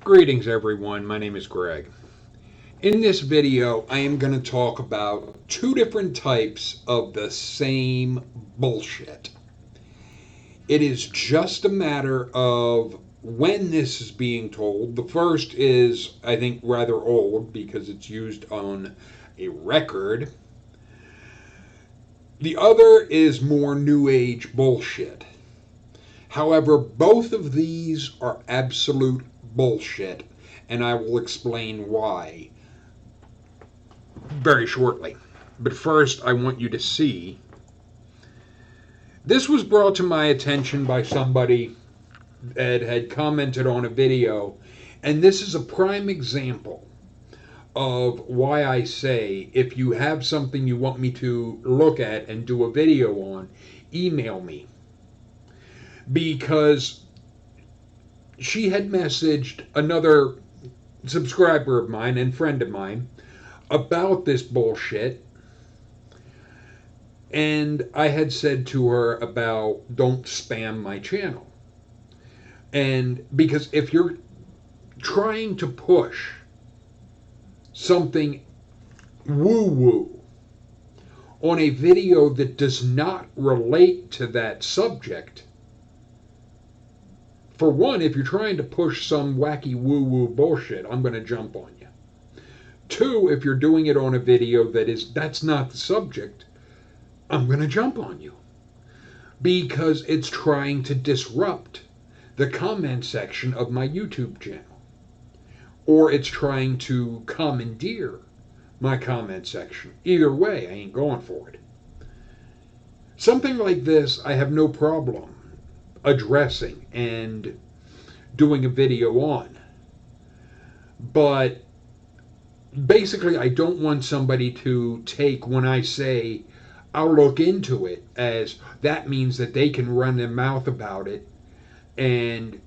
Greetings everyone, my name is Greg. In this video, I am going to talk about two different types of the same bullshit. It is just a matter of when this is being told. The first is, I think, rather old because it's used on a record. The other is more new age bullshit. However, both of these are absolute bullshit, and I will explain why very shortly. But first, I want you to see. This was brought to my attention by somebody that had commented on a video, and this is a prime example of why I say if you have something you want me to look at and do a video on, email me. Because she had messaged another subscriber of mine and friend of mine about this bullshit, and I had said to her about don't spam my channel. And because if you're trying to push something woo-woo on a video that does not relate to that subject, for one, if you're trying to push some wacky woo-woo bullshit, I'm going to jump on you. Two, if you're doing it on a video that's not the subject, I'm going to jump on you. Because it's trying to disrupt the comment section of my YouTube channel. Or it's trying to commandeer my comment section. Either way, I ain't going for it. Something like this, I have no problem addressing and doing a video on. But basically, I don't want somebody to take when I say I'll look into it as that means that they can run their mouth about it and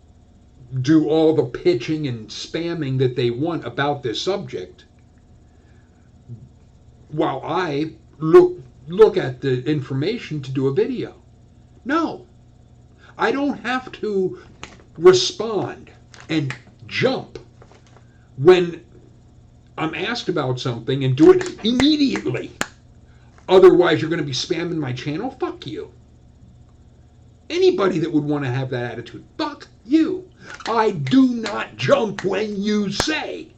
do all the pitching and spamming that they want about this subject while I look at the information to do a video. No. I don't have to respond and jump when I'm asked about something and do it immediately. Otherwise, you're going to be spamming my channel? Fuck you. Anybody that would want to have that attitude, fuck you. I do not jump when you say.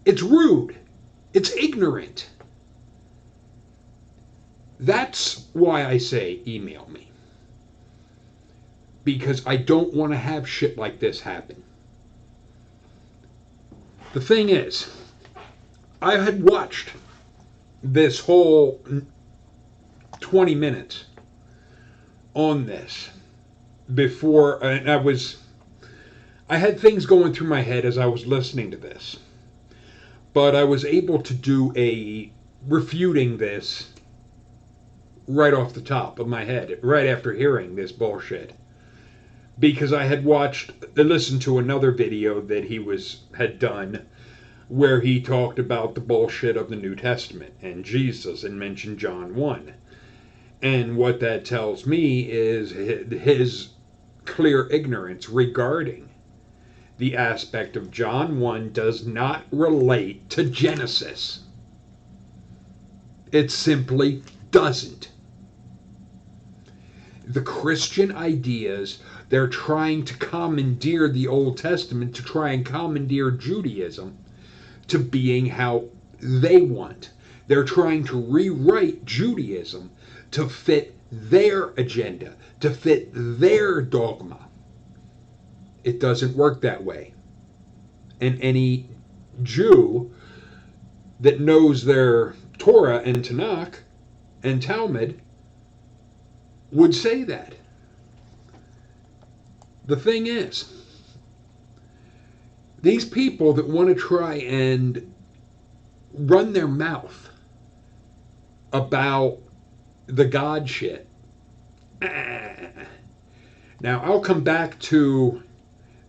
It's rude. It's ignorant. That's why I say email me. Because I don't want to have shit like this happen. The thing is, I had watched this whole 20 minutes on this before, and I had things going through my head as I was listening to this. But I was able to do a refuting this right off the top of my head, right after hearing this bullshit. Because I had listened to another video that he had done where he talked about the bullshit of the New Testament and Jesus and mentioned John 1. And what that tells me is his clear ignorance regarding the aspect of John 1 does not relate to Genesis. It simply doesn't. The Christian ideas, they're trying to commandeer the Old Testament, to try and commandeer Judaism to being how they want. They're trying to rewrite Judaism to fit their agenda, to fit their dogma. It doesn't work that way. And any Jew that knows their Torah and Tanakh and Talmud would say that. The thing is, these people that want to try and run their mouth about the God shit. Now, I'll come back to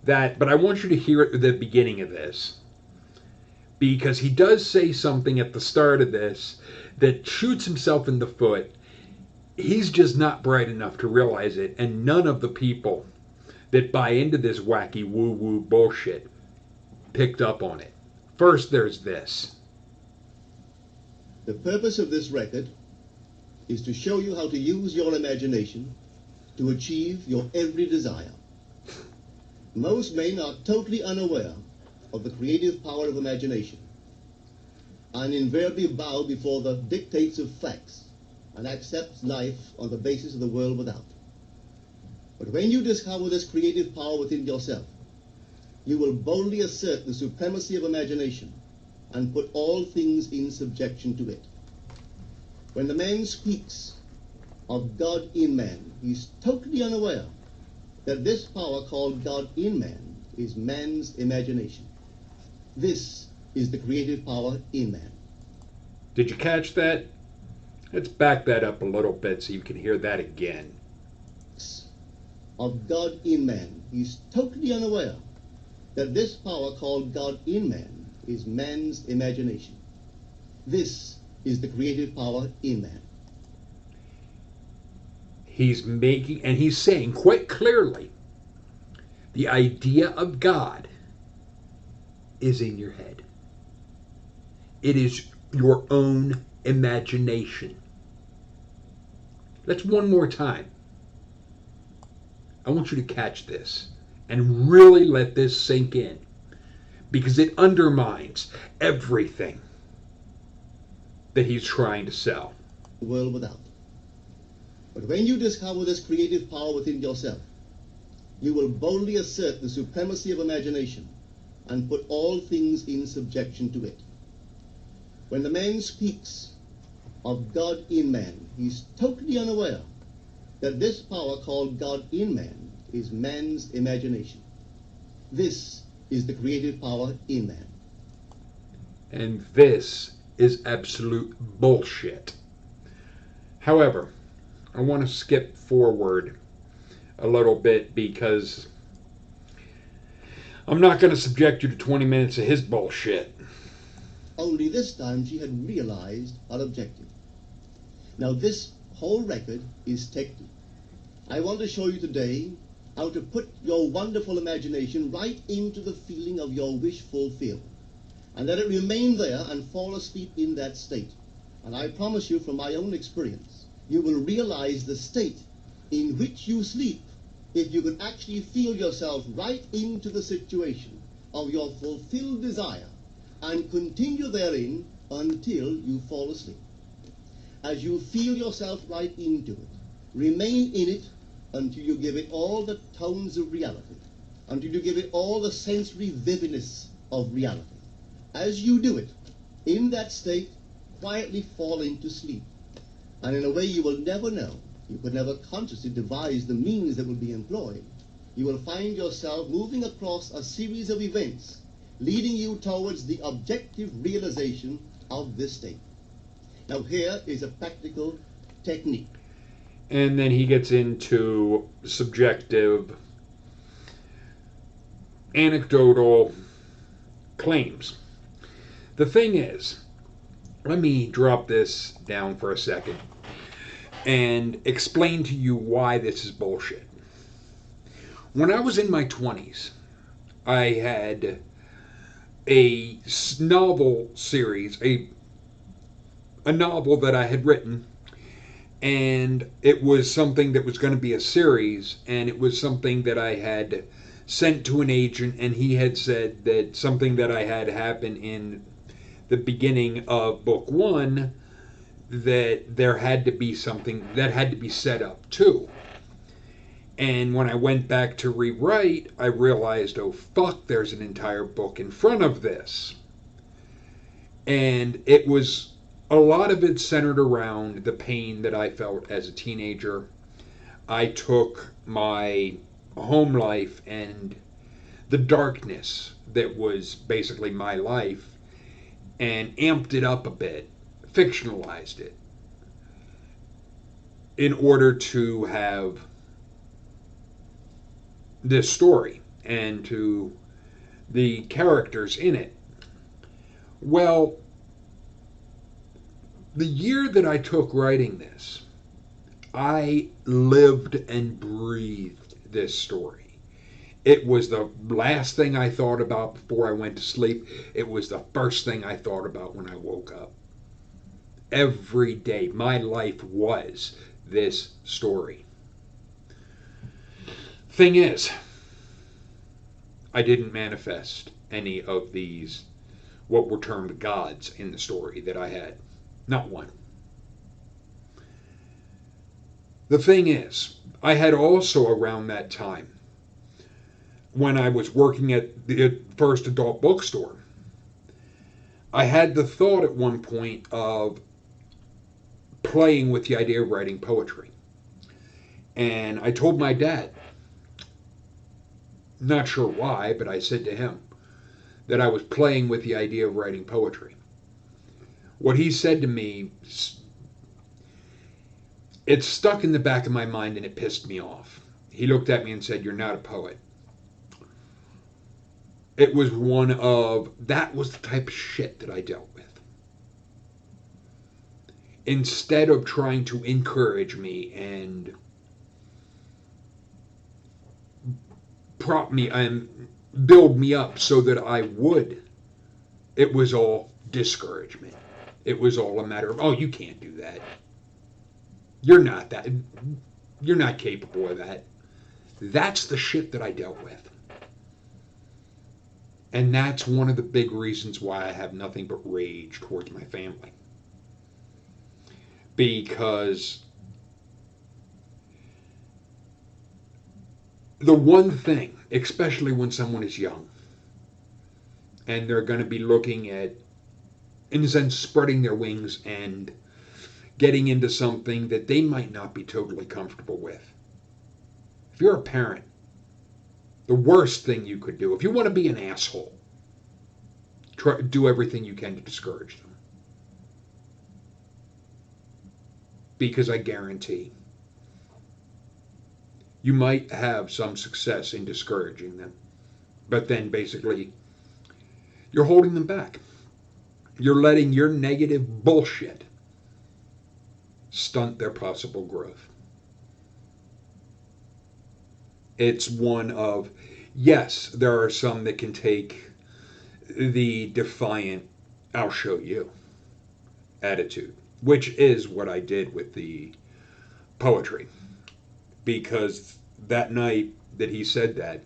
that, but I want you to hear it at the beginning of this. Because he does say something at the start of this that shoots himself in the foot. He's just not bright enough to realize it, and none of the people that buy into this wacky woo-woo bullshit picked up on it. First, there's this. The purpose of this record is to show you how to use your imagination to achieve your every desire. Most men are totally unaware of the creative power of imagination and invariably bow before the dictates of facts and accept life on the basis of the world without. But when you discover this creative power within yourself, you will boldly assert the supremacy of imagination and put all things in subjection to it. When the man speaks of God in man, he is totally unaware that this power called God in man is man's imagination. This is the creative power in man. Did you catch that? Let's back that up a little bit so you can hear that again. Of God in man, he is totally unaware that this power called God in man is man's imagination. This is the creative power in man. He's making, and he's saying quite clearly, the idea of God is in your head. It is your own imagination. Let's one more time. I want you to catch this and really let this sink in, because it undermines everything that he's trying to sell. The world without. But when you discover this creative power within yourself, you will boldly assert the supremacy of imagination and put all things in subjection to it. When the man speaks of God in man, he is totally unaware that this power called God in man is man's imagination. This is the creative power in man. And this is absolute bullshit. However, I want to skip forward a little bit because I'm not going to subject you to 20 minutes of his bullshit. Only this time she had realized her objective. Now this whole record is technique. I want to show you today how to put your wonderful imagination right into the feeling of your wish fulfilled, and let it remain there and fall asleep in that state. And I promise you from my own experience, you will realize the state in which you sleep if you could actually feel yourself right into the situation of your fulfilled desire and continue therein until you fall asleep. As you feel yourself right into it, remain in it until you give it all the tones of reality, until you give it all the sensory vividness of reality. As you do it, in that state, quietly fall into sleep. And in a way you will never know, you could never consciously devise the means that will be employed, you will find yourself moving across a series of events leading you towards the objective realization of this state. Now here is a practical technique. And then he gets into subjective, anecdotal claims. The thing is, let me drop this down for a second and explain to you why this is bullshit. When I was in my 20s, I had a novel series, a novel that I had written, and it was something that was going to be a series, and it was something that I had sent to an agent, and he had said that something that I had happened in the beginning of book one, that there had to be something that had to be set up too. And when I went back to rewrite, I realized, oh fuck, there's an entire book in front of this. And it was, a lot of it centered around the pain that I felt as a teenager. I took my home life and the darkness that was basically my life and amped it up a bit, fictionalized it, in order to have this story and to the characters in it. Well, the year that I took writing this, I lived and breathed this story. It was the last thing I thought about before I went to sleep. It was the first thing I thought about when I woke up. Every day, my life was this story. Thing is, I didn't manifest any of these, what were termed gods in the story that I had. Not one. The thing is, I had also around that time, when I was working at the first adult bookstore, I had the thought at one point of playing with the idea of writing poetry. And I told my dad, not sure why, but I said to him that I was playing with the idea of writing poetry. What he said to me, it stuck in the back of my mind and it pissed me off. He looked at me and said, "You're not a poet." It was that was the type of shit that I dealt with. Instead of trying to encourage me and prop me and build me up so that I would, it was all discouragement. It was all a matter of, "Oh, you can't do that. You're not capable of that." That's the shit that I dealt with. And that's one of the big reasons why I have nothing but rage towards my family. Because the one thing, especially when someone is young, and they're going to be looking at, in a sense, spreading their wings and getting into something that they might not be totally comfortable with. If you're a parent, the worst thing you could do, if you want to be an asshole, do everything you can to discourage them. Because I guarantee you might have some success in discouraging them, but then basically you're holding them back. You're letting your negative bullshit stunt their possible growth. It's one of, yes, there are some that can take the defiant, "I'll show you" attitude, which is what I did with the poetry. Because that night that he said that,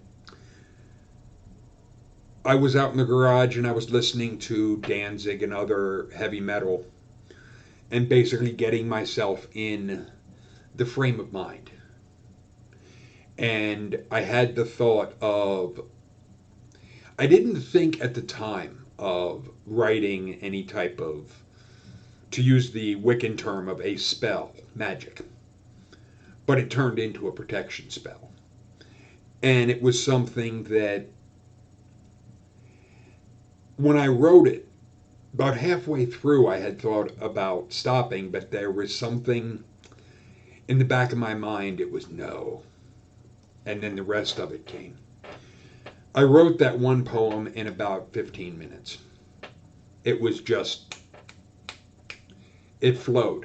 I was out in the garage and I was listening to Danzig and other heavy metal and basically getting myself in the frame of mind. And I had the thought of, I didn't think at the time of writing any type of, to use the Wiccan term of a spell, magic. But it turned into a protection spell. And it was something that, when I wrote it, about halfway through I had thought about stopping, but there was something in the back of my mind, it was no. And then the rest of it came. I wrote that one poem in about 15 minutes. It was just, it flowed.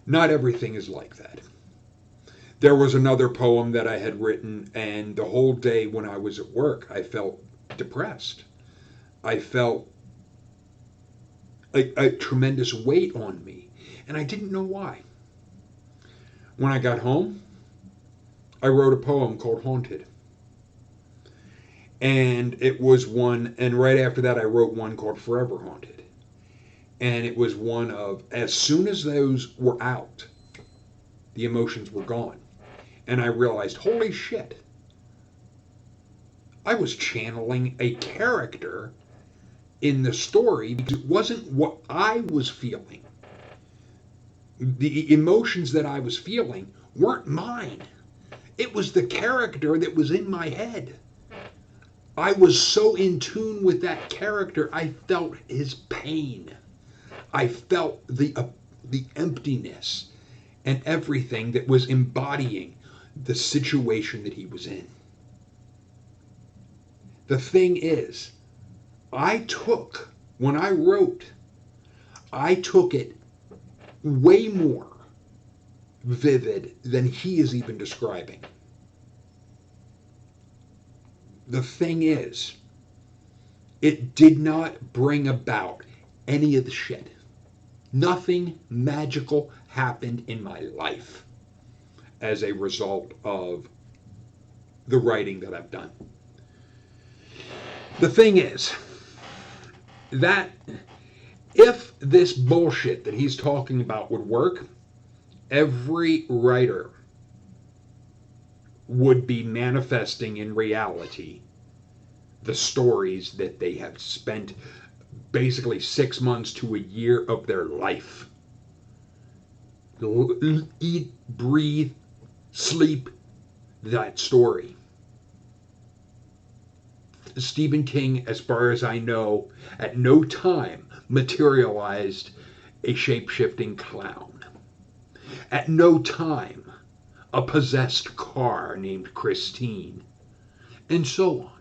Not everything is like that. There was another poem that I had written, and the whole day when I was at work, I felt depressed. I felt a tremendous weight on me, and I didn't know why. When I got home, I wrote a poem called Haunted. And it was one, and right after that I wrote one called Forever Haunted. And it was one of, as soon as those were out, the emotions were gone. And I realized, holy shit, I was channeling a character in the story because it wasn't what I was feeling. The emotions that I was feeling weren't mine. It was the character that was in my head. I was so in tune with that character, I felt his pain. I felt the emptiness and everything that was embodying the situation that he was in. The thing is, when I wrote, I took it way more vivid than he is even describing. the thing is, it did not bring about any of the shit. Nothing magical happened in my life as a result of the writing that I've done. The thing is that if this bullshit that he's talking about would work, every writer would be manifesting in reality the stories that they have spent basically 6 months to a year of their life. Eat, breathe, sleep that story. Stephen King, as far as I know, at no time materialized a shape-shifting clown. At no time a possessed car named Christine, and so on.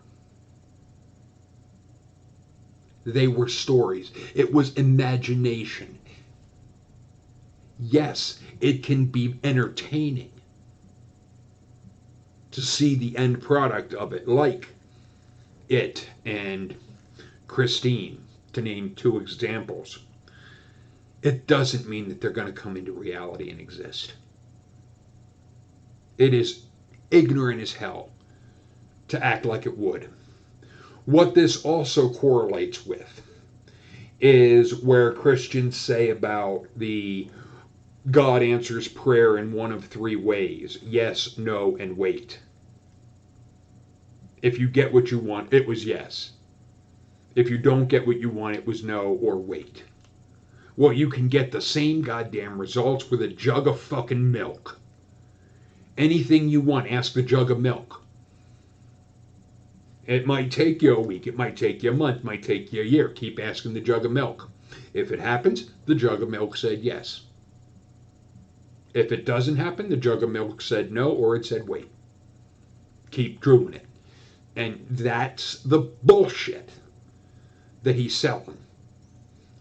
They were stories. It was imagination. Yes, it can be entertaining to see the end product of it, like It and Christine, to name two examples. It doesn't mean that they're going to come into reality and exist. It is ignorant as hell to act like it would. What this also correlates with is where Christians say about the God answers prayer in one of three ways: yes, no, and wait. If you get what you want, it was yes. If you don't get what you want, it was no or wait. Well, you can get the same goddamn results with a jug of fucking milk. Anything you want, ask the jug of milk. It might take you a week, it might take you a month, it might take you a year. Keep asking the jug of milk. If it happens, the jug of milk said yes. If it doesn't happen, the jug of milk said no, or it said wait. Keep doing it. And that's the bullshit that he's selling.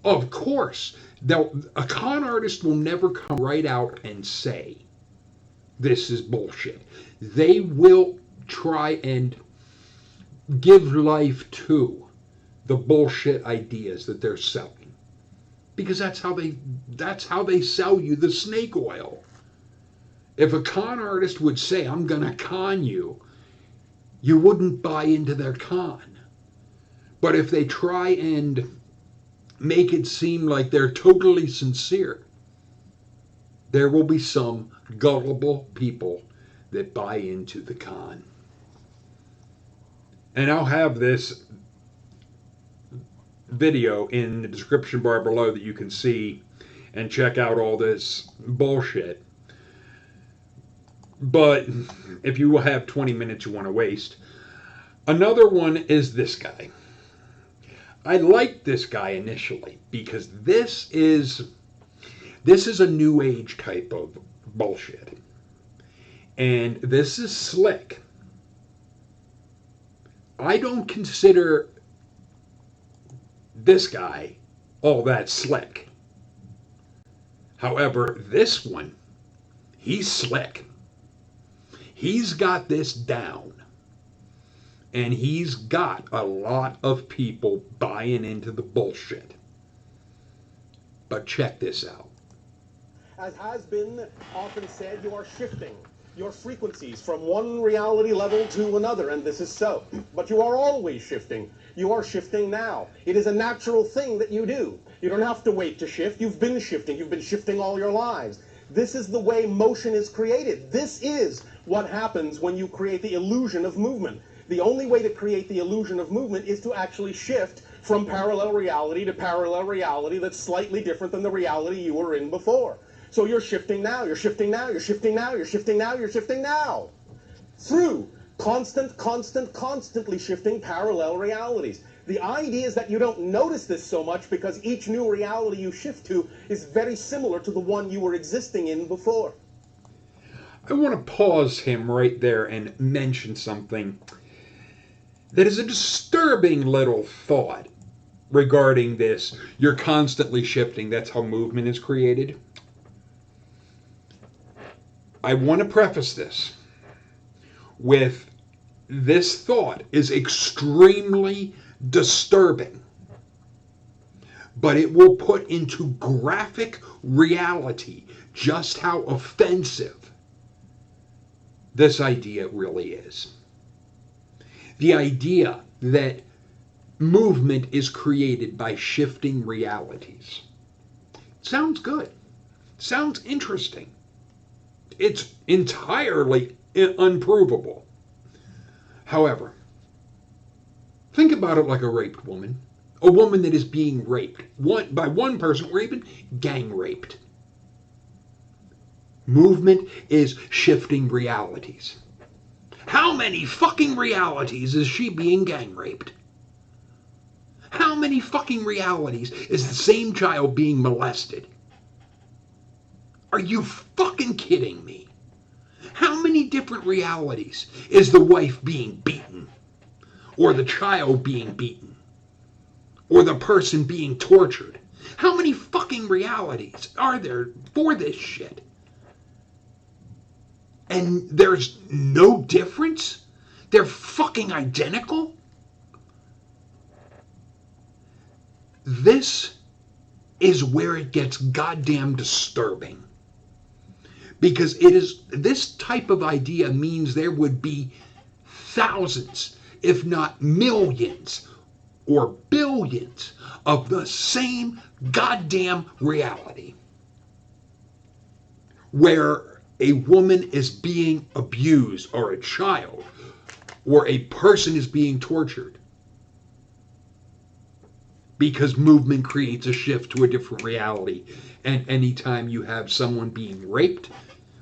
Of course, a con artist will never come right out and say, this is bullshit. They will try and give life to the bullshit ideas that they're selling, because that's how they sell you the snake oil. If a con artist would say, I'm gonna con you, you wouldn't buy into their con. But if they try and make it seem like they're totally sincere, there will be some gullible people that buy into the con. And I'll have this video in the description bar below that you can see and check out all this bullshit. But if you have 20 minutes you want to waste, another one is this guy. I liked this guy initially because this is a new age type of bullshit. And this is slick. I don't consider this guy all that slick. However, this one, he's slick. He's got this down. And he's got a lot of people buying into the bullshit. But check this out. As has been often said, you are shifting your frequencies from one reality level to another, and this is so. But you are always shifting. You are shifting now. It is a natural thing that you do. You don't have to wait to shift. You've been shifting. You've been shifting all your lives. This is the way motion is created. This is what happens when you create the illusion of movement. The only way to create the illusion of movement is to actually shift from parallel reality to parallel reality that's slightly different than the reality you were in before. So you're shifting now, you're shifting now, you're shifting now, you're shifting now, you're shifting now. Through constantly shifting parallel realities. The idea is that you don't notice this so much because each new reality you shift to is very similar to the one you were existing in before. I want to pause him right there and mention something that is a disturbing little thought regarding this. You're constantly shifting. That's how movement is created. I want to preface this with this thought is extremely disturbing, but it will put into graphic reality just how offensive this idea really is. The idea that movement is created by shifting realities. Sounds good. Sounds interesting. It's entirely unprovable. However, think about it like a raped woman. A woman that is being raped. By one person, or even gang raped. Movement is shifting realities. How many fucking realities is she being gang raped? How many fucking realities is the same child being molested? Are you fucking kidding me? How many different realities is the wife being beaten? Or the child being beaten? Or the person being tortured? How many fucking realities are there for this shit? And there's no difference? They're fucking identical? This is where it gets goddamn disturbing. Because this type of idea means there would be thousands, if not millions, or billions of the same goddamn reality. Where a woman is being abused, or a child, or a person is being tortured. Because movement creates a shift to a different reality. And anytime you have someone being raped,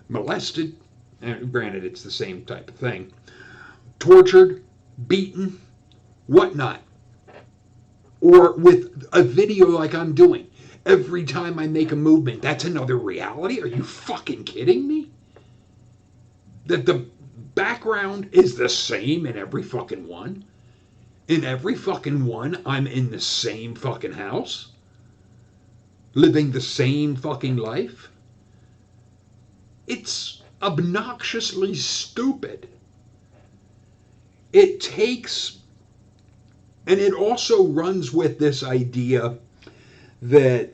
molested, and granted it's the same type of thing, tortured, beaten, whatnot, or with a video like I'm doing, every time I make a movement, that's another reality? Are you fucking kidding me? That the background is the same in every fucking one? In every fucking one, I'm in the same fucking house? Living the same fucking life? It's obnoxiously stupid. It takes, and it also runs with this idea that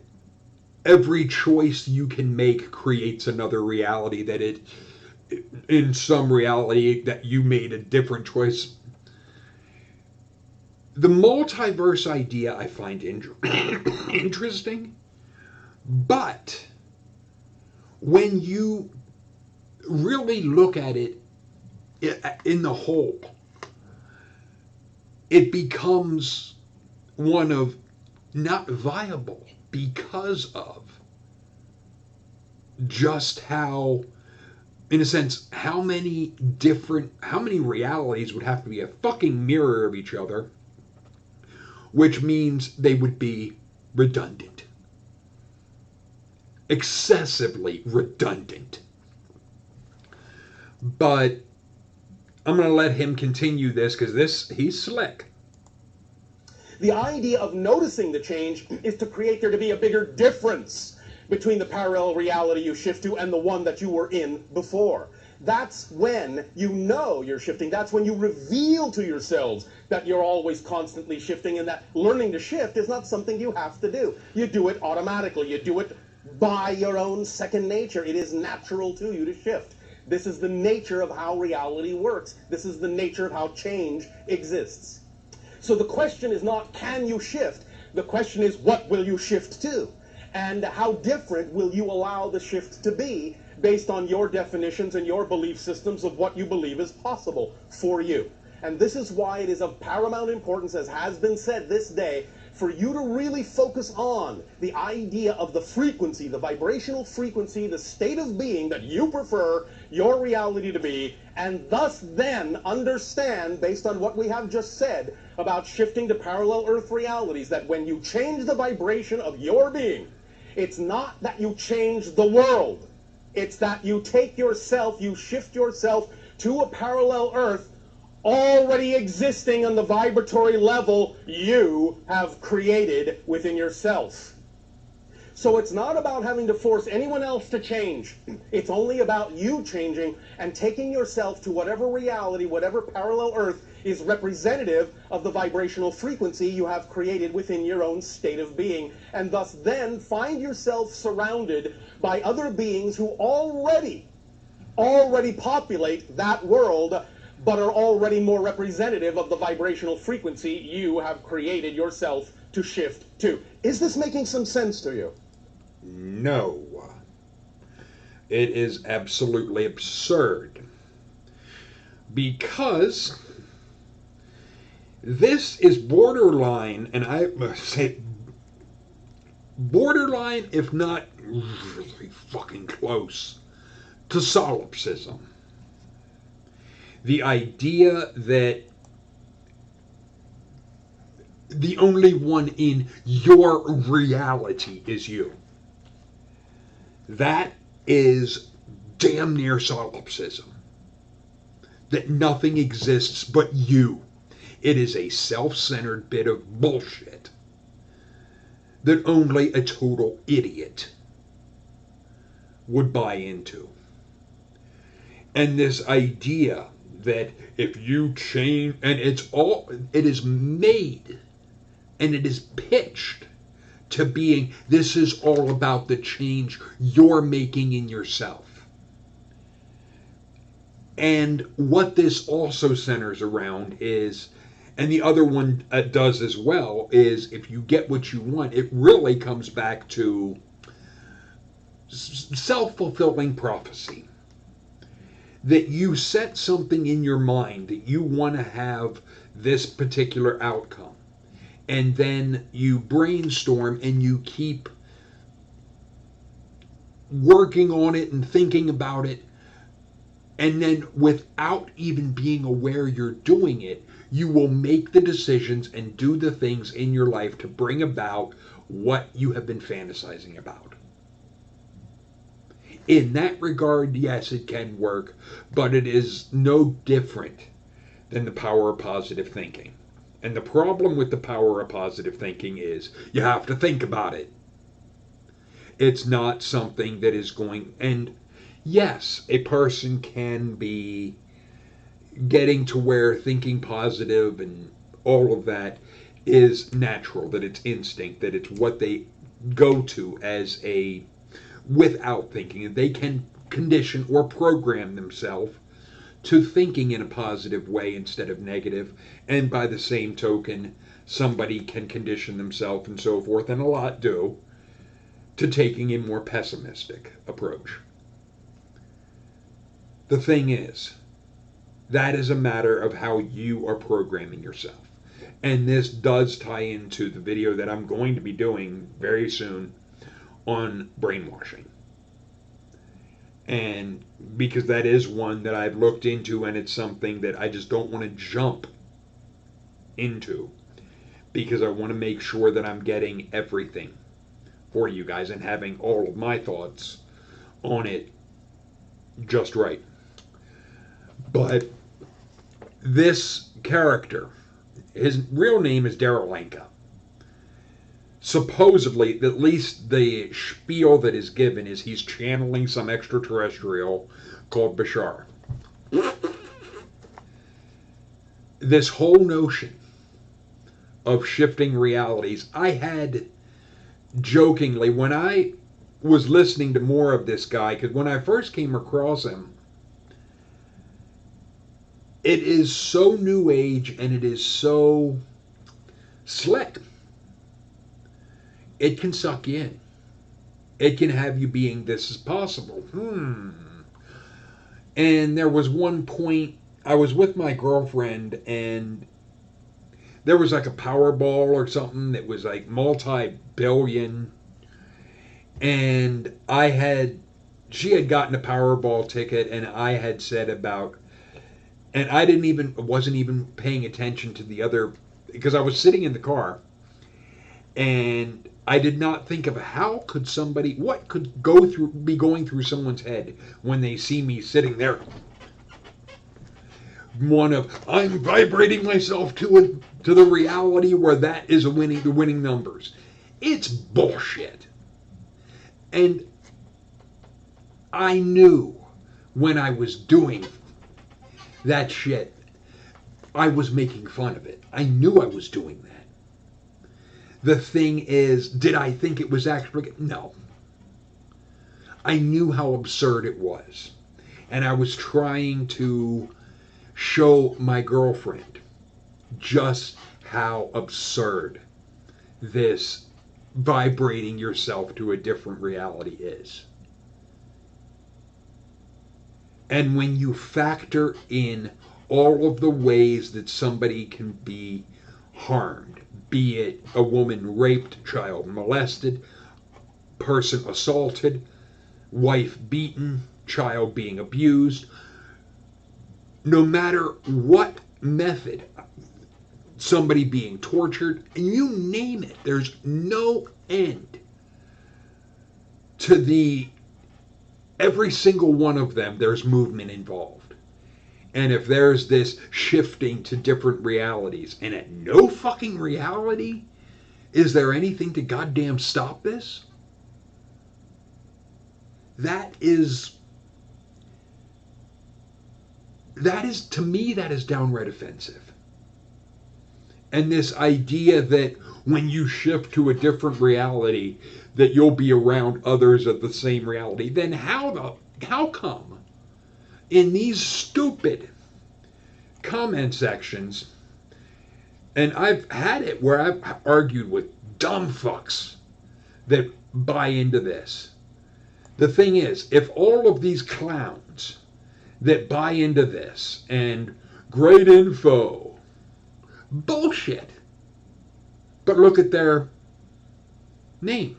every choice you can make creates another reality, that in some reality that you made a different choice. The multiverse idea I find interesting, but when you really look at it in the whole, it becomes one of not viable because of just how, in a sense, how many realities would have to be a fucking mirror of each other, which means they would be redundant. Excessively redundant. But I'm going to let him continue this because he's slick. The idea of noticing the change is to create there to be a bigger difference between the parallel reality you shift to and the one that you were in before. That's when you know you're shifting. That's when you reveal to yourselves that you're always constantly shifting, and that learning to shift is not something you have to do. You do it automatically. You do it by your own second nature. It is natural to you to shift. This is the nature of how reality works. This is the nature of how change exists. So the question is not, can you shift? The question is, what will you shift to? And how different will you allow the shift to be based on your definitions and your belief systems of what you believe is possible for you? And this is why it is of paramount importance, as has been said this day, for you to really focus on the idea of the frequency, the vibrational frequency, the state of being that you prefer your reality to be, and thus then understand, based on what we have just said about shifting to parallel Earth realities, that when you change the vibration of your being, it's not that you change the world. It's that you take yourself, you shift yourself to a parallel Earth already existing on the vibratory level you have created within yourself. So it's not about having to force anyone else to change. It's only about you changing and taking yourself to whatever reality, whatever parallel Earth is representative of the vibrational frequency you have created within your own state of being. And thus then find yourself surrounded by other beings who already populate that world, but are already more representative of the vibrational frequency you have created yourself to shift to. Is this making some sense to you? No. It is absolutely absurd. Because this is borderline, and I must say borderline, if not really fucking close, to solipsism. The idea that the only one in your reality is you. That is damn near solipsism. That nothing exists but you. It is a self-centered bit of bullshit that only a total idiot would buy into. And this idea that if you change, and it is made and it is pitched to being, this is all about the change you're making in yourself. And what this also centers around is, and the other one does as well, is if you get what you want, it really comes back to self-fulfilling prophecy. That you set something in your mind that you want to have this particular outcome. And then you brainstorm and you keep working on it and thinking about it. And then without even being aware you're doing it, you will make the decisions and do the things in your life to bring about what you have been fantasizing about. In that regard, yes, it can work, but it is no different than the power of positive thinking. And the problem with the power of positive thinking is you have to think about it. It's not something that is going, and yes, a person can be getting to where thinking positive and all of that is natural, that it's instinct, that it's what they go to as a, without thinking. They can condition or program themselves to thinking in a positive way instead of negative. And by the same token, somebody can condition themselves and so forth, and a lot do, to taking a more pessimistic approach. The thing is, that is a matter of how you are programming yourself. And this does tie into the video that I'm going to be doing very soon on brainwashing. And because that is one that I've looked into, and it's something that I just don't want to jump into, because I want to make sure that I'm getting everything for you guys and having all of my thoughts on it just right. But this character, his real name is Darylenka. Supposedly, at least the spiel that is given is he's channeling some extraterrestrial called Bashar. This whole notion of shifting realities, I had jokingly, when I was listening to more of this guy, because when I first came across him, it is so new age and it is so slick. It can suck you in. It can have you being, this is possible. And there was one point, I was with my girlfriend, and there was like a Powerball or something that was like multi-billion. And she had gotten a Powerball ticket, and I had said about, and I wasn't even paying attention to the other, because I was sitting in the car, and I did not think of what could be going through someone's head when they see me sitting there. One of, I'm vibrating myself to the reality where that is the winning numbers. It's bullshit. And I knew when I was doing that shit, I was making fun of it. I knew I was doing that. The thing is, did I think it was actually... No. I knew how absurd it was. And I was trying to show my girlfriend just how absurd this vibrating yourself to a different reality is. And when you factor in all of the ways that somebody can be harmed, be it a woman raped, child molested, person assaulted, wife beaten, child being abused, no matter what method, somebody being tortured, and you name it, there's no end to the every single one of them. There's movement involved. And if there's this shifting to different realities, and at no fucking reality is there anything to goddamn stop this, that is, to me, that is downright offensive. And this idea that when you shift to a different reality, that you'll be around others of the same reality, then how come in these stupid comment sections, and I've had it where I've argued with dumb fucks that buy into this. The thing is, if all of these clowns that buy into this and great info, bullshit, but look at their name.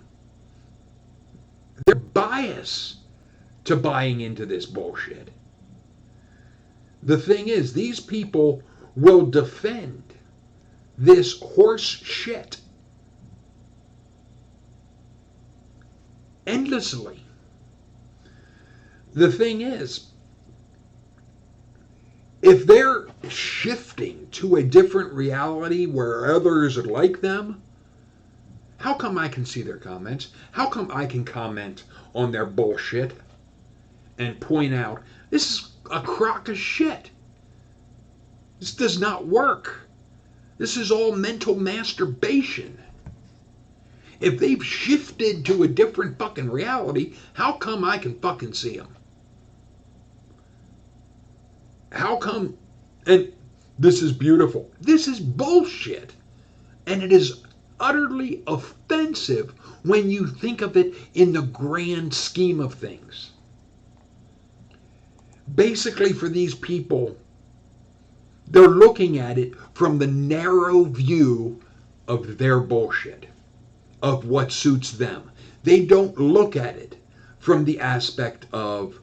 Their bias to buying into this bullshit. The thing is, these people will defend this horse shit endlessly. The thing is, if they're shifting to a different reality where others are like them, how come I can see their comments? How come I can comment on their bullshit and point out, this is a crock of shit. This does not work. This is all mental masturbation. If they've shifted to a different fucking reality, how come I can fucking see them? How come, and this is beautiful, this is bullshit. And it is utterly offensive when you think of it in the grand scheme of things. Basically, for these people, they're looking at it from the narrow view of their bullshit, of what suits them. They don't look at it from the aspect of,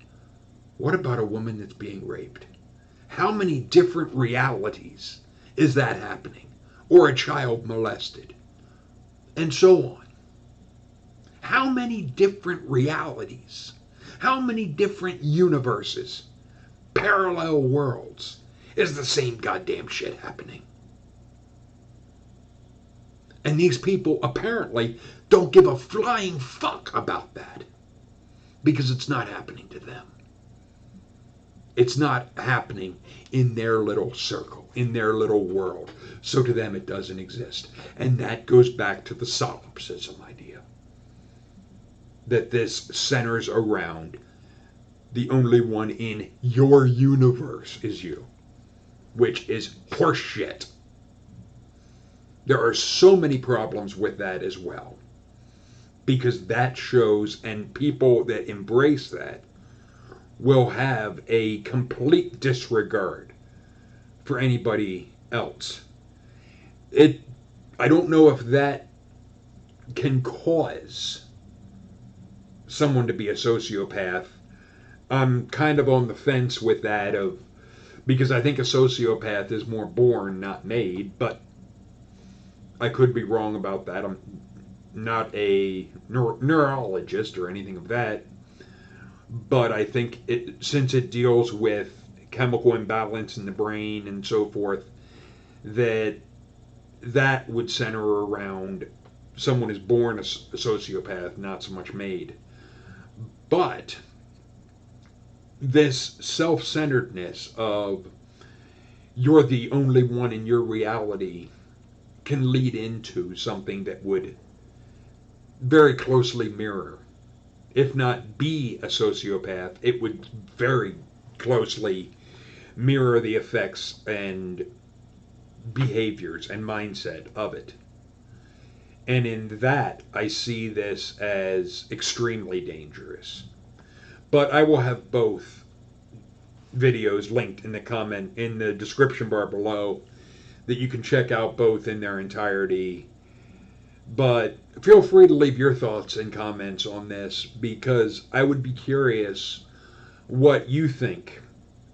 what about a woman that's being raped? How many different realities is that happening? Or a child molested? And so on. How many different realities? How many different universes, parallel worlds, is the same goddamn shit happening? And these people apparently don't give a flying fuck about that, because it's not happening to them. It's not happening in their little circle, in their little world. So to them it doesn't exist. And that goes back to the solipsism idea. That this centers around the only one in your universe is you. Which is horseshit. There are so many problems with that as well. Because that shows, and people that embrace that will have a complete disregard for anybody else. I don't know if that can cause someone to be a sociopath. I'm kind of on the fence with that, because I think a sociopath is more born, not made, but I could be wrong about that. I'm not a neurologist or anything of that. But I think since it deals with chemical imbalance in the brain and so forth, that would center around someone is born a sociopath, not so much made. But this self-centeredness of you're the only one in your reality can lead into something that would very closely mirror, if not be a sociopath, it would very closely mirror the effects and behaviors and mindset of it. And in that, I see this as extremely dangerous. But I will have both videos linked in the description bar below, that you can check out both in their entirety. But feel free to leave your thoughts and comments on this, because I would be curious what you think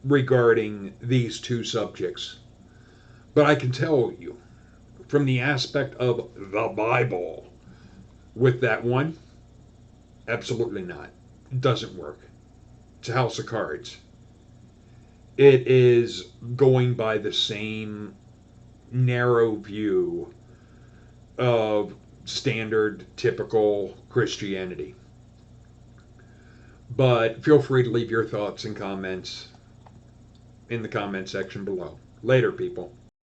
regarding these two subjects. But I can tell you, from the aspect of the Bible, with that one, absolutely not. It doesn't work. It's a house of cards. It is going by the same narrow view of standard, typical Christianity. But feel free to leave your thoughts and comments in the comment section below. Later, people.